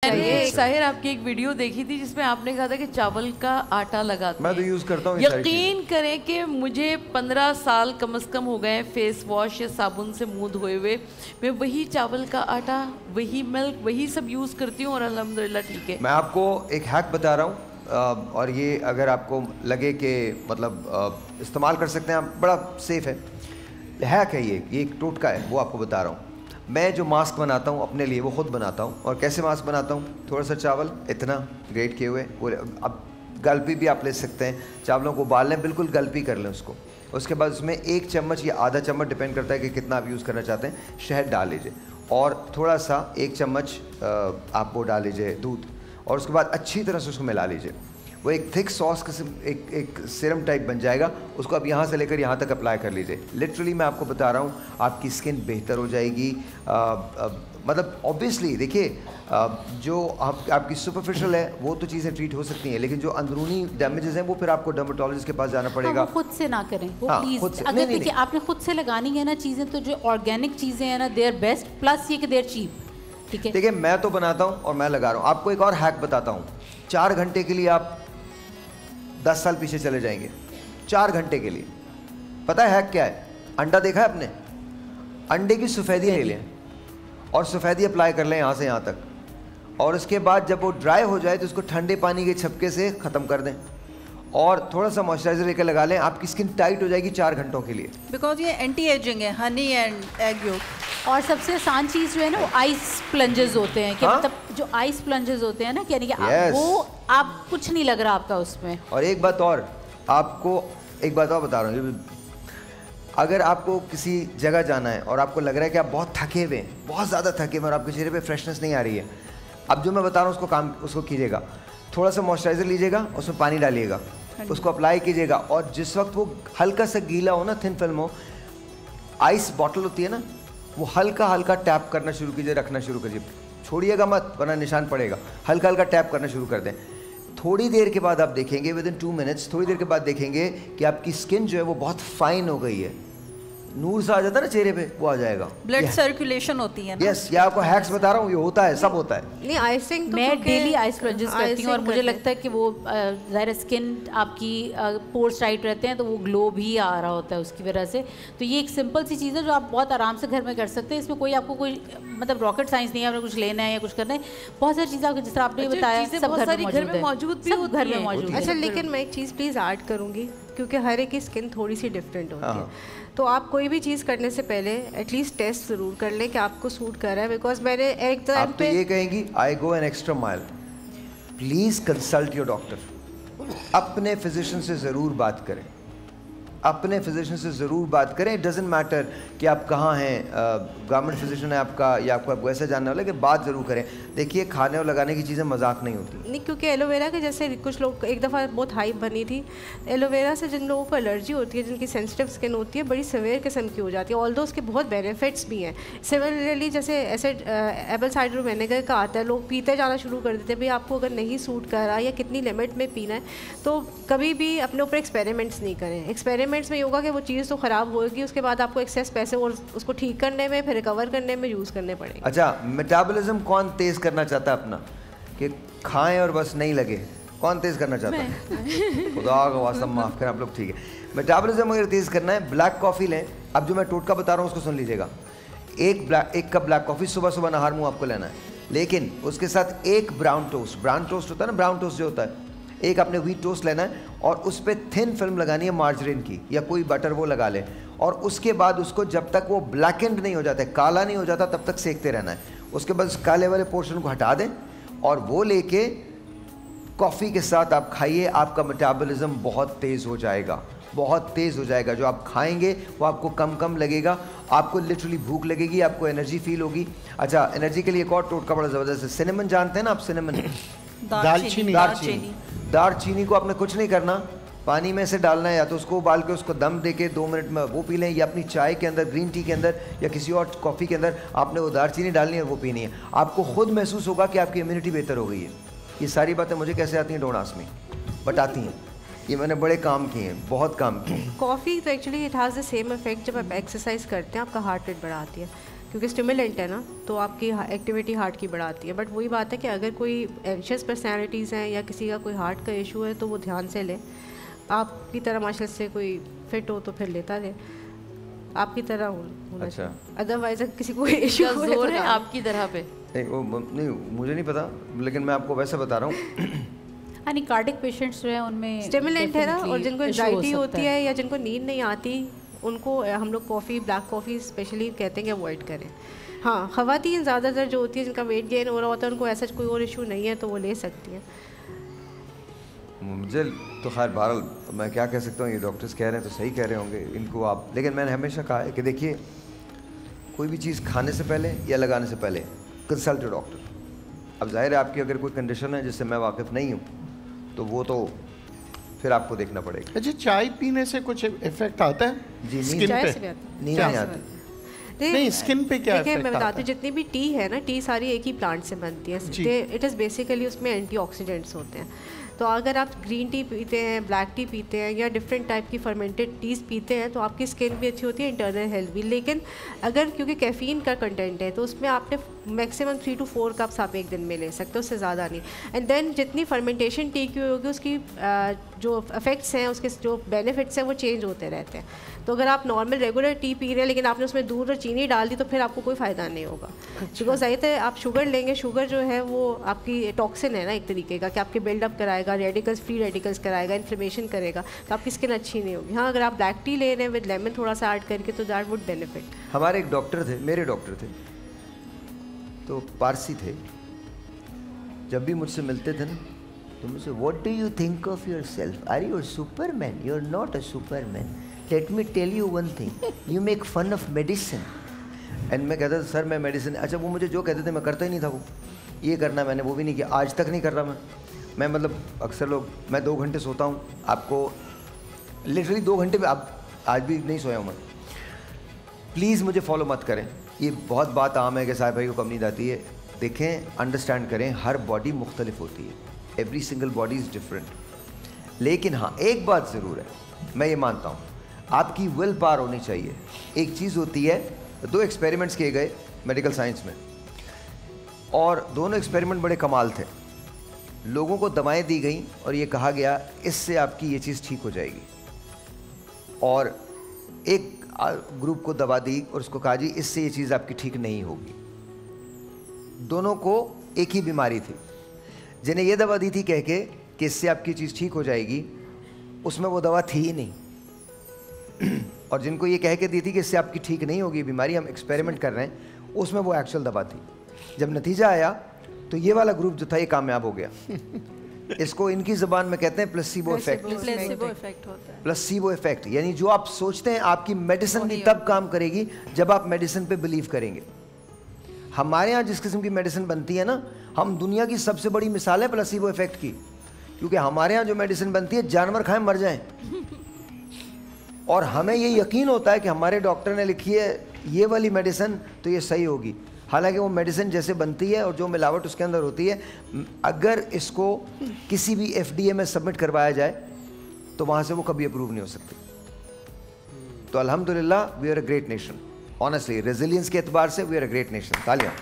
मैंने साहिर आपकी एक वीडियो देखी थी जिसमें आपने कहा था कि चावल का आटा लगाते हैं। मैं तो यूज करता हूँ। यकीन करें कि मुझे 15 साल कम से कम हो गए फेस वॉश या साबुन से मुंह धोए हुए। मैं वही चावल का आटा, वही मिल्क, वही सब यूज़ करती हूँ और अल्हम्दुलिल्लाह ठीक है। मैं आपको एक हैक बता रहा हूँ और ये अगर आपको लगे कि मतलब इस्तेमाल कर सकते हैं आप, बड़ा सेफ है। हैक है ये एक टोटका है, वो आपको बता रहा हूँ। मैं जो मास्क बनाता हूँ अपने लिए वो ख़ुद बनाता हूँ। और कैसे मास्क बनाता हूँ? थोड़ा सा चावल इतना ग्रेट किए हुए, वो अब गलपी भी आप ले सकते हैं। चावलों को उबाल लें, बिल्कुल गलपी कर लें उसको। उसके बाद उसमें 1 चम्मच या आधा चम्मच, डिपेंड करता है कि कितना आप यूज़ करना चाहते हैं, शहद डाल लीजिए। और थोड़ा सा 1 चम्मच आप वो डाल लीजिए दूध, और उसके बाद अच्छी तरह से उसको मिला लीजिए। वो एक थिक सॉस किस्म एक सीरम टाइप बन जाएगा। उसको आप यहाँ से लेकर यहाँ तक अप्लाई कर लीजिए। लिटरली मैं आपको बता रहा हूँ, आपकी स्किन बेहतर हो जाएगी। मतलब ऑब्वियसली देखिए, जो आपकी सुपरफिशियल है वो तो चीज़ें ट्रीट हो सकती हैं, लेकिन जो अंदरूनी डैमेजेस हैं वो फिर आपको डर्मेटोलॉजिस्ट के पास जाना पड़ेगा। वो खुद से ना करें वो प्लीज। खुद से अगर देखिए आपने खुद से लगानी है ना चीज़ें, तो जो ऑर्गेनिक चीज़ें हैं ना, देयर बेस्ट, प्लस ये कि देयर चीप। ठीक है, देखिए मैं तो बनाता हूँ और मैं लगा रहा हूँ। आपको एक और हैक बताता हूँ। 4 घंटे के लिए आप 10 साल पीछे चले जाएंगे। 4 घंटे के लिए। पता है हैक क्या है? अंडा देखा है आपने? अंडे की सफ़ेदी ले लें और सफ़ेदी अप्लाई कर लें यहाँ से यहाँ तक, और उसके बाद जब वो ड्राई हो जाए तो उसको ठंडे पानी के छपके से ख़त्म कर दें और थोड़ा सा मॉइस्चराइजर लेकर लगा लें। आपकी स्किन टाइट हो जाएगी 4 घंटों के लिए, बिकॉज ये एंटी एजिंग है, हनी एंड एग योक। और सबसे आसान चीज़ जो है ना, वो आइस प्लंजेस होते हैं। कि मतलब जो आइस प्लंजेस होते हैं ना, यानी कि वो आप कुछ नहीं लग रहा आपका उसमें। और एक बात और, आपको एक बात और बता रहा हूँ। अगर आपको किसी जगह जाना है और आपको लग रहा है कि आप बहुत थके हुए हैं, बहुत ज़्यादा थके हुए और आपके चेहरे पे फ्रेशनेस नहीं आ रही है, अब जो मैं बता रहा हूँ उसको कीजिएगा। थोड़ा सा मॉइस्चराइज़र लीजिएगा, उसमें पानी डालिएगा, उसको अप्लाई कीजिएगा, और जिस वक्त वो हल्का सा गीला हो ना, थिन फिल्म हो, आइस बॉटल होती है ना, वो हल्का हल्का टैप करना शुरू कीजिए, रखना शुरू कीजिए, छोड़िएगा मत वरना निशान पड़ेगा। हल्का हल्का टैप करना शुरू कर दें। थोड़ी देर के बाद आप देखेंगे, विद इन 2 मिनट्स, थोड़ी देर के बाद देखेंगे कि आपकी स्किन जो है वो बहुत फाइन हो गई है। नूर सा आ जाता है ना चेहरे पे, वो आ जाएगा। ब्लड सर्कुलेशन होती है ना। यस, ये आपको हैक्स बता रहा हूँ, ये होता है, सब होता है। नहीं, आइसिंग तो मैं डेली आइस प्लंजेस करती हूँ और मुझे लगता है कि वो ज़ाहिर स्किन आपकी पोर्स टाइट रहते हैं तो वो ग्लो भी आ रहा होता है उसकी वजह से। तो ये एक सिंपल सी चीज़ है जो आप बहुत आराम से घर में कर सकते हैं। इसमें कोई आपको कोई मतलब रॉकेट साइंस नहीं है, आपने कुछ लेना है या कुछ करना है। बहुत सारी चीज़ें आपको, जिस तरह आपने बताया, सब घर में मौजूद भी, सब घर में मौजूद है। अच्छा, लेकिन मैं एक चीज़ प्लीज़ ऐड करूँगी, क्योंकि हर एक की स्किन थोड़ी सी डिफरेंट होती है। तो आप कोई भी चीज़ करने से पहले एटलीस्ट टेस्ट ज़रूर कर लें कि आपको सूट कर रहा है। बिकॉज मैंने एक टाइम आप तो ये कहेंगी I go an extra mile. Please consult your doctor. अपने फिजिशियन से ज़रूर बात करें, अपने फिजिशियन से ज़रूर बात करें। इट डजेंट मैटर कि आप कहाँ हैं, गवर्नमेंट फिजिशियन है आपका या आपको ऐसा जानना हो, लेकिन बात ज़रूर करें। देखिए, खाने और लगाने की चीज़ें मजाक नहीं होती। नहीं, क्योंकि एलोवेरा के जैसे कुछ लोग, एक दफ़ा बहुत हाइप बनी थी एलोवेरा से, जिन लोगों को एलर्जी होती है, जिनकी सेंसिटिव स्किन होती है, बड़ी सवेयर किस्म की हो जाती है। ऑल्दो उसके बहुत बेनिफिट्स भी हैं। सिमिलरली जैसे एप्पल साइडर विनेगर का आता है, लोग पीते जाना शुरू कर देते हैं। भाई आपको अगर नहीं सूट कर रहा या कितनी लिमिट में पीना है, तो कभी भी अपने ऊपर एक्सपेरिमेंट्स नहीं करें। एक्सपेरिमेंट्स में होगा कि वो चीज़ तो ख़राब होगी, उसके बाद आपको एक्सेस पैसे और उसको ठीक करने में, फिर रिकवर करने में यूज़ करने पड़ेंगे। अच्छा, मेटाबॉलिज्म कौन तेज़ करना चाहता है अपना, कि खाएं और बस नहीं लगे? कौन तेज़ करना चाहता है? खुदा का वास्ता माफ़ करें आप लोग, ठीक है। मेटाबॉलिज्म अगर तेज़ करना है, ब्लैक कॉफ़ी लें। अब जो मैं टोटका बता रहा हूँ उसको सुन लीजिएगा। एक कप ब्लैक कॉफ़ी सुबह सुबह नहार मुँह आपको लेना है, लेकिन उसके साथ 1 ब्राउन टोस्ट होता है ना, ब्राउन टोस्ट जो होता है, एक आपने व्हीट टोस्ट लेना है और उस पर थिन फिल्म लगानी है मार्जरीन की या कोई बटर, वो लगा लें। और उसके बाद उसको जब तक वो ब्लैकेंड नहीं हो जाता है, काला नहीं हो जाता, तब तक सेकते रहना है। उसके बाद उस काले वाले पोर्शन को हटा दें और वो लेके कॉफ़ी के साथ आप खाइए। आपका मेटाबॉलिज्म बहुत तेज़ हो जाएगा, बहुत तेज़ हो जाएगा। जो आप खाएंगे वो आपको कम लगेगा, आपको लिटरली भूख लगेगी, आपको एनर्जी फील होगी। अच्छा, एनर्जी के लिए एक और टोटका बड़ा ज़बरदस्त है। सिनेमन जानते हैं ना आप? सिनेमन दालचीनी को आपने कुछ नहीं करना, पानी में से डालना है, या तो उसको उबाल के उसको दम दे के 2 मिनट में वो पी लें, या अपनी चाय के अंदर, ग्रीन टी के अंदर या किसी और कॉफ़ी के अंदर आपने वो दालचीनी डालनी है और वो पीनी है। आपको खुद महसूस होगा कि आपकी इम्यूनिटी बेहतर हो गई है। ये सारी बातें मुझे कैसे आती हैं? डोंट आस्क मी, बट आती हैं। ये मैंने बड़े काम किए हैं, बहुत काम किए हैं। कॉफ़ी तो actually it has the same effect. जब आप एक्सरसाइज करते हैं आपका हार्ट रेट बढ़ाती है, क्योंकि स्टिमुलेंट है ना, तो आपकी एक्टिविटी हार्ट की बढ़ाती है। बट वही बात है कि अगर कोई एंशियस पर्सनैलिटीज़ हैं या किसी का कोई हार्ट का इशू है तो वो ध्यान से लें। आपकी तरह माशाल्लाह से कोई फिट हो तो फिर लेता रहे, आपकी तरह होना अच्छा। चाहिए। अदरवाइज अगर किसी को इशू जोर है आपकी तरह पे? नहीं, मुझे नहीं पता, लेकिन मैं आपको वैसे बता रहा हूँ। यानी कार्डिक पेशेंट्स जो है उनमें स्टिमुलेंट है ना, और जिनको definitely issue हो एंजाइटी सकता होती है या जिनको नींद नहीं आती, उनको हम लोग कॉफ़ी, ब्लैक कॉफ़ी स्पेशली कहते हैं कि अवॉइड करें। हाँ, ख़वातीन ज़्यादातर जो होती है जिनका वेट गेन हो रहा होता है, उनको ऐसा कोई और इशू नहीं है तो वो ले सकती हैं। मुझे तो खैर बहरहाल मैं क्या कह सकता हूँ, ये डॉक्टर्स कह रहे हैं तो सही कह रहे होंगे इनको आप, लेकिन मैंने हमेशा कहा है कि देखिए कोई भी चीज़ खाने से पहले या लगाने से पहले कंसल्ट अ डॉक्टर। अब जाहिर है आपकी अगर कोई कंडीशन है जिससे मैं वाकिफ़ नहीं हूँ तो वो तो फिर आपको देखना पड़ेगा। अच्छा, चाय पीने से कुछ इफेक्ट आता है? जी, स्किन चाय पे? से भी आता है। नींद नहीं आती। नहीं, स्किन पे क्या देखिए, मैं इफेक्ट आता बताती हूँ, है? जितनी भी टी है ना, टी सारी एक ही प्लांट से बनती है। इट इज़ बेसिकली उसमें एंटीऑक्सीडेंट्स होते हैं। तो अगर आप ग्रीन टी पीते हैं, ब्लैक टी पीते हैं या डिफरेंट टाइप की फर्मेंटेड टीज़ पीते हैं तो आपकी स्किन भी अच्छी होती है, इंटरनल हेल्थ भी। लेकिन अगर क्योंकि कैफ़ीन का कंटेंट है तो उसमें आपने मैक्सिमम 3 to 4 कप्स आप एक दिन में ले सकते हो, उससे ज़्यादा नहीं। एंड देन जितनी फर्मेंटेशन टी की होगी उसकी जो इफ़ेक्ट्स हैं, उसके जो बेनिफिट्स हैं वो चेंज होते रहते हैं। तो अगर आप नॉर्मल रेगुलर टी पी रहे हैं लेकिन आपने उसमें दूध और चीनी डाल दी तो फिर आपको कोई फ़ायदा नहीं होगा। बिकॉज जाहिर है आप शुगर लेंगे, शुगर जो है वो आपकी टॉक्सिन है ना एक तरीके का, कि आपके बिल्डअप कराएगा, रेडिकल्स, फ्री रेडिकल्स कराएगा, इन्फ्लेमेशन करेगा, तो आपकी स्किन अच्छी नहीं होगी। हाँ, अगर आप ब्लैक टी ले रहे हैं विद लेमन थोड़ा सा ऐड करके तो दैट वुड बेनिफिट। हमारे एक डॉक्टर थे, मेरे डॉक्टर थे, तो पारसी थे। जब भी मुझसे मिलते थे ना तो मुझसे what do you think of yourself, are you Superman? You are not a Superman, let me tell you one thing, you make fun of medicine. And मैं कहता था सर मैं मेडिसिन, अच्छा वो मुझे जो कहते थे मैं करता ही नहीं था। वो ये करना मैंने वो भी नहीं किया, आज तक नहीं कर रहा मैं मतलब अक्सर लोग, मैं 2 घंटे सोता हूँ, आपको लिटरली 2 घंटे में, आप आज भी नहीं सोया हूँ मैं। प्लीज़ मुझे फॉलो मत करें, ये बहुत बात आम है कि साहब भाई को कम नींद आती है। देखें, अंडरस्टैंड करें, हर बॉडी मुख्तलिफ होती है, every single body is different. लेकिन हाँ, एक बात ज़रूर है, मैं ये मानता हूँ, आपकी विल पावर होनी चाहिए। एक चीज़ होती है, 2 एक्सपेरिमेंट्स किए गए मेडिकल साइंस में और दोनों एक्सपेरिमेंट बड़े कमाल थे। लोगों को दवाएं दी गई और ये कहा गया इससे आपकी ये चीज़ ठीक हो जाएगी, और एक ग्रुप को दवा दी और उसको कहा जी इससे ये चीज़ आपकी ठीक नहीं होगी। दोनों को एक ही बीमारी थी। जिन्हें ये दवा दी थी कह के कि इससे आपकी चीज़ ठीक हो जाएगी, उसमें वो दवा थी ही नहीं। और जिनको ये कह के दी थी कि इससे आपकी ठीक नहीं होगी बीमारी, हम एक्सपेरिमेंट कर रहे हैं, उसमें वो एक्चुअल दवा थी। जब नतीजा आया तो ये वाला ग्रुप जो था ये कामयाब हो गया। इसको इनकी ज़बान में कहते हैं प्लेसिबो इफेक्ट। प्लेसिबो इफेक्ट होता है। प्लेसिबो इफेक्ट यानी जो आप सोचते हैं आपकी मेडिसिन भी तब काम करेगी जब आप मेडिसिन पे बिलीव करेंगे। हमारे यहाँ जिस किस्म की मेडिसिन बनती है ना, हम दुनिया की सबसे बड़ी मिसाल है प्लेसिबो इफेक्ट की, क्योंकि हमारे यहाँ जो मेडिसिन बनती है जानवर खाएं मर जाएं, और हमें ये यकीन होता है कि हमारे डॉक्टर ने लिखी है ये वाली मेडिसिन तो ये सही होगी। हालांकि वो मेडिसिन जैसे बनती है और जो मिलावट उसके अंदर होती है, अगर इसको किसी भी FDA में सबमिट करवाया जाए तो वहाँ से वो कभी अप्रूव नहीं हो सकती। तो अल्हम्दुलिल्लाह we are a great nation, honestly resilience के एतबार से we are a great nation. तालियां।